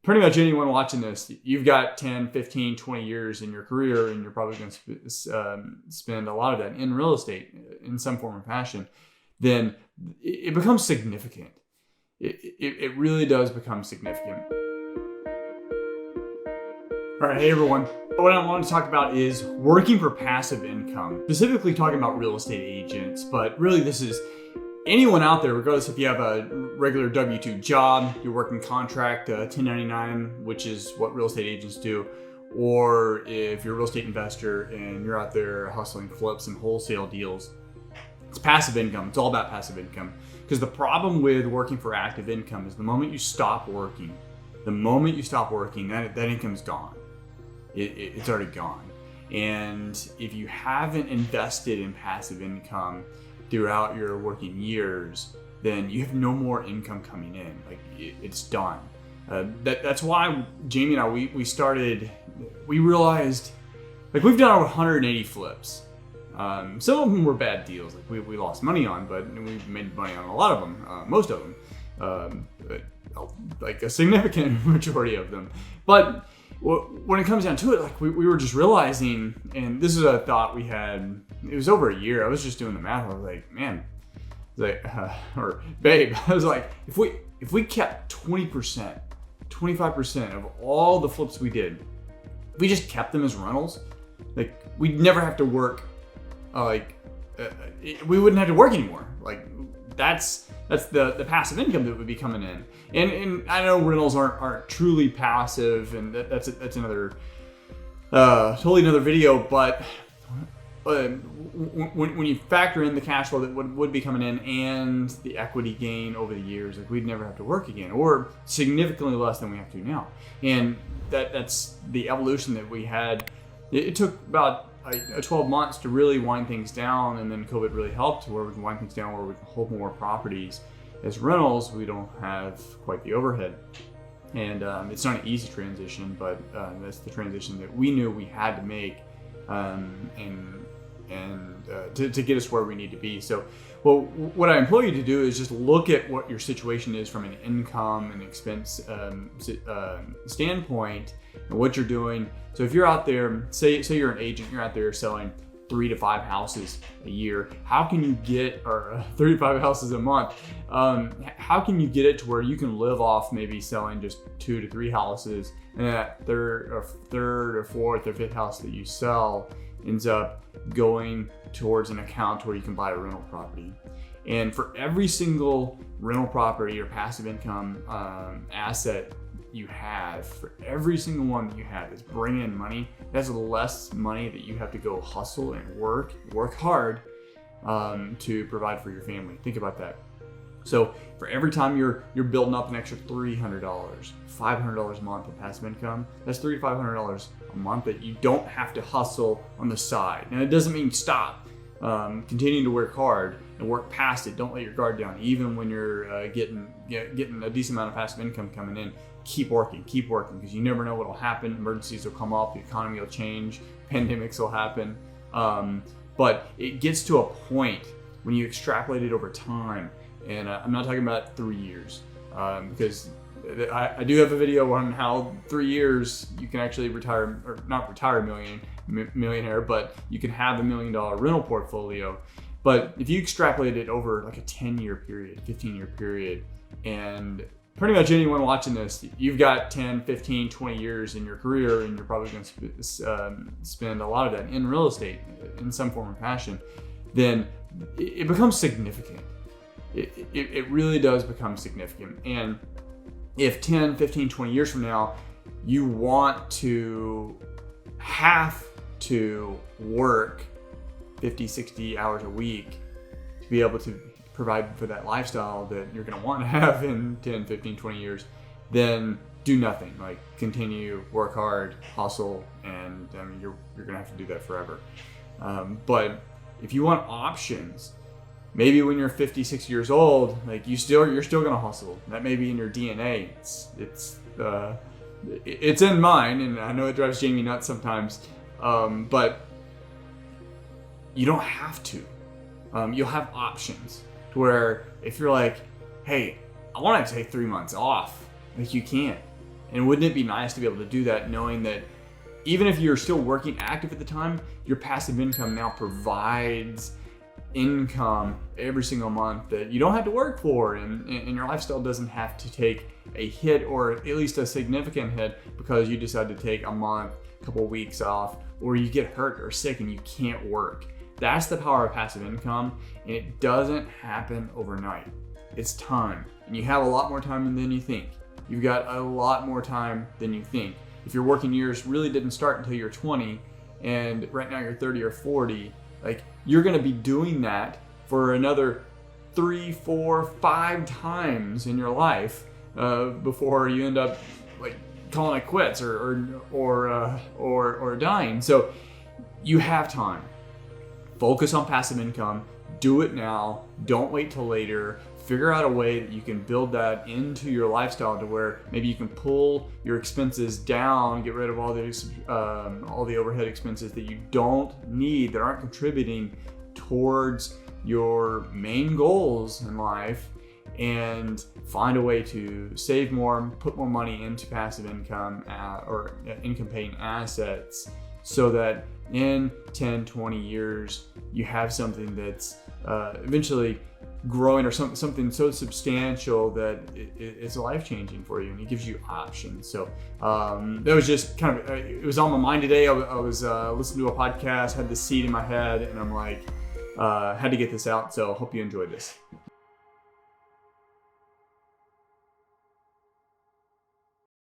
pretty much anyone watching this, you've got 10, 15, 20 years in your career, and you're probably going to spend a lot of that in real estate in some form or fashion, then it becomes significant. It really does become significant. All right, hey everyone. What I want to talk about is working for passive income, specifically talking about real estate agents, but really this is anyone out there, regardless if you have a regular W-2 job, you're working contract, 1099, which is what real estate agents do, or if you're a real estate investor and you're out there hustling flips and wholesale deals. It's passive income. It's all about passive income. Because the problem with working for active income is the moment you stop working, that income's gone. It's already gone. And if you haven't invested in passive income throughout your working years, then you have no more income coming in. Like it's done. That's why Jamie and I, we realized, like, we've done over 180 flips. Some of them were bad deals, like we lost money on, but we made money on a lot of them, most of them, like a significant majority of them. But when it comes down to it, like we were just realizing, and this is a thought we had, it was over a year. I was just doing the math. I was like, man, or babe, I was like, if we kept 20%, 25% of all the flips we did, if we just kept them as rentals, like we'd never have to work. We wouldn't have to work anymore. Like that's the passive income that would be coming in. And I know rentals aren't truly passive, and that's another totally another video. But when you factor in the cash flow that would be coming in and the equity gain over the years, like we'd never have to work again, or significantly less than we have to now. And that's the evolution that we had. It took about 12 months to really wind things down, and then COVID really helped where we can wind things down, where we can hold more properties as rentals. We don't have quite the overhead, and it's not an easy transition, but that's the transition that we knew we had to make, to get us where we need to be. So, well, what I implore you to do is just look at what your situation is from an income and expense standpoint, and what you're doing. So if you're out there, say you're an agent, you're out there selling 3 to 5 houses a year, how can you get, or 35 houses a month, how can you get it to where you can live off maybe selling just 2 to 3 houses, and that third or fourth or fifth house that you sell ends up going towards an account where you can buy a rental property. And for every single rental property or passive income asset you have, for every single one that you have that's bringing in money, that's less money that you have to go hustle and work hard to provide for your family. Think about that. So for every time you're building up an extra $300, $500 a month of passive income, that's $300 to $500 a month that you don't have to hustle on the side. And it doesn't mean stop. Continuing to work hard and work past it. Don't let your guard down. Even when you're getting a decent amount of passive income coming in, keep working, because you never know what will happen. Emergencies will come up, the economy will change, pandemics will happen. But it gets to a point when you extrapolate it over time, and I'm not talking about 3 years, because I do have a video on how 3 years you can actually retire, or not retire millionaire, but you can have $1 million rental portfolio. But if you extrapolate it over like a 10-year period, 15-year period, and pretty much anyone watching this, you've got 10, 15, 20 years in your career, and you're probably going to spend a lot of that in real estate in some form or fashion, then it becomes significant. It really does become significant. And if 10, 15, 20 years from now, you want to have to work 50, 60 hours a week to be able to provide for that lifestyle that you're going to want to have in 10, 15, 20 years, then do nothing. Like, continue, work hard, hustle, and I mean, you're going to have to do that forever. But if you want options, maybe when you're 50, 60 years old, like you're still going to hustle. That may be in your DNA. It's in mine, and I know it drives Jamie nuts sometimes. But you don't have to. You'll have options to where if you're like, hey, I want to take 3 months off, like you can. And wouldn't it be nice to be able to do that, knowing that even if you're still working active at the time, your passive income now provides income every single month that you don't have to work for, and your lifestyle doesn't have to take a hit, or at least a significant hit, because you decide to take a month, a couple of weeks off, or you get hurt or sick and you can't work. That's the power of passive income, and it doesn't happen overnight. It's time, and you have a lot more time than you think. You've got a lot more time than you think. If your working years really didn't start until you're 20, and right now you're 30 or 40, like, you're gonna be doing that for another 3, 4, 5 times in your life before you end up like calling it quits or dying. So you have time. Focus on passive income. Do it now. Don't wait till later. Figure out a way that you can build that into your lifestyle to where maybe you can pull your expenses down, get rid of all the overhead expenses that you don't need, that aren't contributing towards your main goals in life, and find a way to save more, put more money into passive income or income paying assets, so that in 10, 20 years, you have something that's eventually growing, or something so substantial that it's life-changing for you, and it gives you options. So that was just kind of, it was on my mind today. I was listening to a podcast, had this seed in my head, and I'm like, had to get this out. So hope you enjoyed this.